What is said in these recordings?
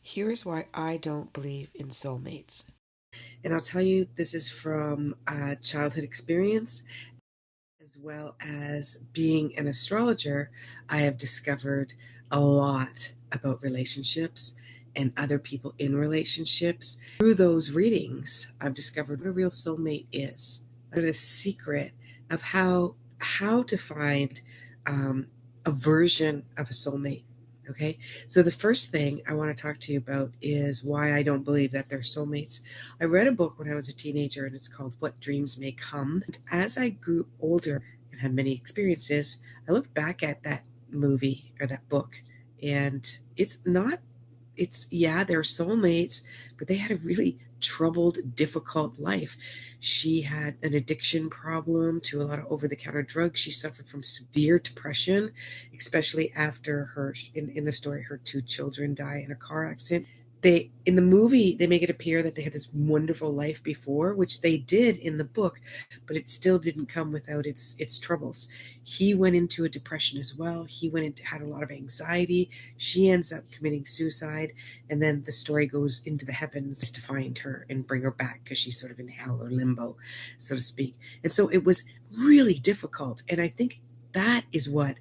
Here's why I don't believe in soulmates. And I'll tell you, this is from a childhood experience as well as being an astrologer. I have discovered a lot about relationships and other people in relationships. Through those readings, I've discovered what a real soulmate is. The secret of how to find a version of a soulmate. Okay, so the first thing I want to talk to you about is why I don't believe that they're soulmates. I read a book when I was a teenager, and it's called What Dreams May Come. And as I grew older and had many experiences, I looked back at that movie or that book, and it's not, it's, yeah, they're soulmates, but they had a really troubled, difficult life. She had an addiction problem to a lot of over the counter drugs. She suffered from severe depression, especially after in the story, her two children die in a car accident. They, in the movie, they make it appear that they had this wonderful life before, which they did in the book, but it still didn't come without its troubles. He went into a depression as well. He went into had a lot of anxiety. She ends up committing suicide, and then the story goes into the heavens to find her and bring her back because she's sort of in hell or limbo, so to speak. And so it was really difficult, and I think that is what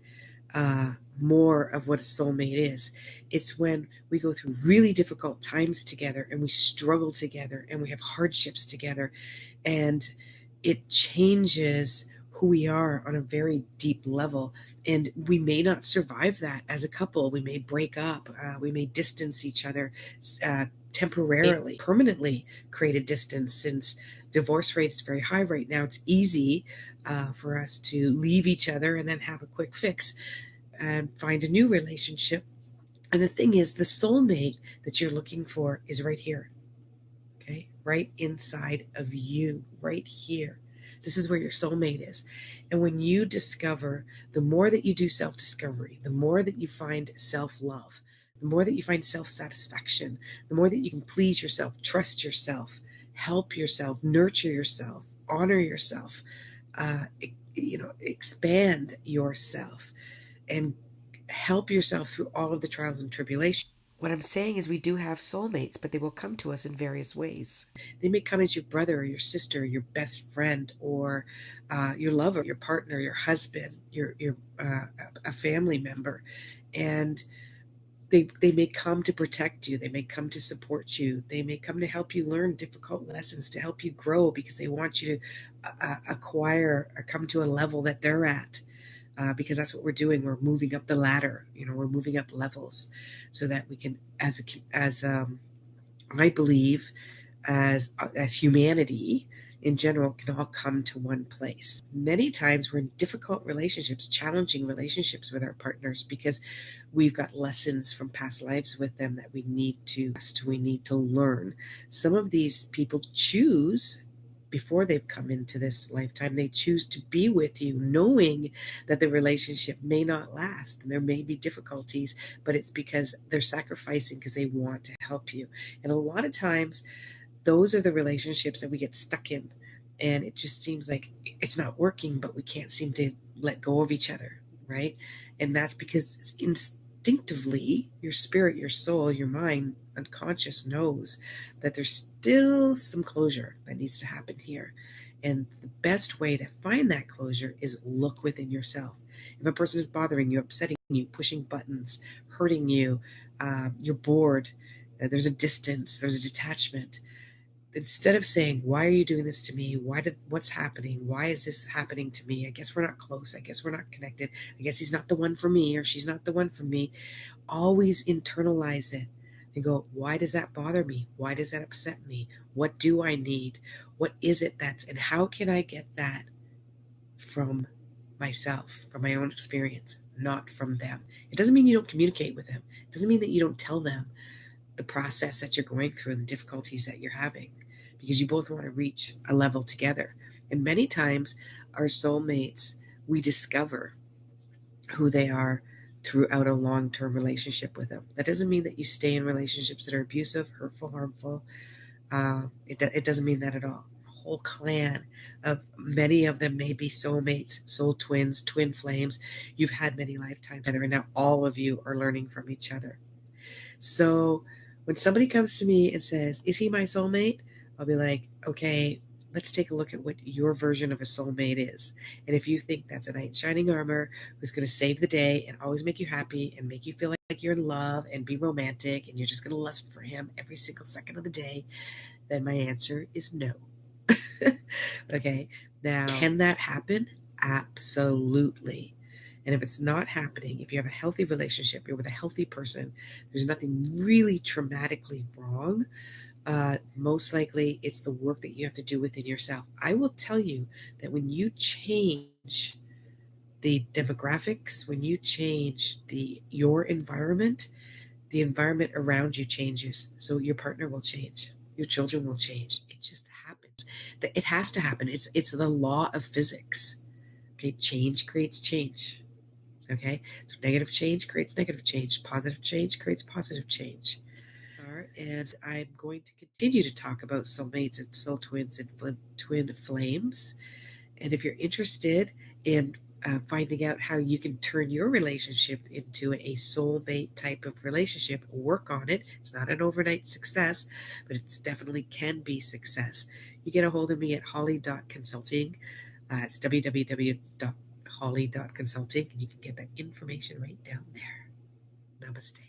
more of what a soulmate is. It's when we go through really difficult times together and we struggle together and we have hardships together, and it changes who we are on a very deep level. And we may not survive that as a couple. We may break up. We may distance each other temporarily, permanently create a distance, since divorce rate is very high right now. It's easy for us to leave each other and then have a quick fix and find a new relationship. And the thing is, the soulmate that you're looking for is right here, okay? Right inside of you, right here. This is where your soulmate is. And when you discover, the more that you do self discovery, the more that you find self love, the more that you find self satisfaction, the more that you can please yourself, trust yourself, help yourself, nurture yourself, honor yourself, expand yourself, and help yourself through all of the trials and tribulations. What I'm saying is, we do have soulmates, but they will come to us in various ways. They may come as your brother or your sister, your best friend, or your lover, your partner, your husband, your a family member, and they may come to protect you. They may come to support you. They may come to help you learn difficult lessons, to help you grow, because they want you to acquire or come to a level that they're at. Because that's what we're doing. We're moving up the ladder. We're moving up levels, so that we can, I believe, as humanity in general, can all come to one place. Many times we're in difficult relationships, challenging relationships with our partners, because we've got lessons from past lives with them that we need to learn. Some of these people choose, before they've come into this lifetime, they choose to be with you, knowing that the relationship may not last and there may be difficulties, but it's because they're sacrificing because they want to help you. And a lot of times, those are the relationships that we get stuck in, and it just seems like it's not working, but we can't seem to let go of each other, right? And that's because instinctively your spirit, your soul, your mind, unconscious knows that there's still some closure that needs to happen here. And the best way to find that closure is look within yourself. If a person is bothering you, upsetting you, pushing buttons, hurting you, you're bored, there's a distance, there's a detachment, instead of saying, why are you doing this to me? What's happening? Why is this happening to me? I guess we're not close. I guess we're not connected. I guess he's not the one for me, or she's not the one for me. Always internalize it and go, why does that bother me? Why does that upset me? What do I need? What is it and how can I get that from myself, from my own experience, not from them? It doesn't mean you don't communicate with them. It doesn't mean that you don't tell them the process that you're going through and the difficulties that you're having, because you both want to reach a level together. And many times, our soulmates, we discover who they are throughout a long-term relationship with them. That doesn't mean that you stay in relationships that are abusive, hurtful, harmful. It doesn't mean that at all. A whole clan of many of them may be soulmates, soul twins, twin flames. You've had many lifetimes together, and now all of you are learning from each other. So When somebody comes to me and says, is he my soulmate? I'll be like, okay, let's take a look at what your version of a soulmate is. And if you think that's a knight in shining armor who's going to save the day and always make you happy and make you feel like you're in love and be romantic and you're just going to lust for him every single second of the day, then my answer is no. Okay, now, can that happen? Absolutely. And if it's not happening, if you have a healthy relationship, you're with a healthy person, there's nothing really traumatically wrong. Most likely, it's the work that you have to do within yourself. I will tell you that when you change the demographics, when you change your environment, the environment around you changes. So your partner will change, your children will change. It just happens. It has to happen. It's the law of physics. Okay, change creates change. Okay, so negative change creates negative change. Positive change creates positive change. And I'm going to continue to talk about soulmates and soul twins and twin flames. And if you're interested in finding out how you can turn your relationship into a soulmate type of relationship, work on it. It's not an overnight success, but it definitely can be success. You get a hold of me at holly.consulting. It's www.holly.consulting, and you can get that information right down there. Namaste.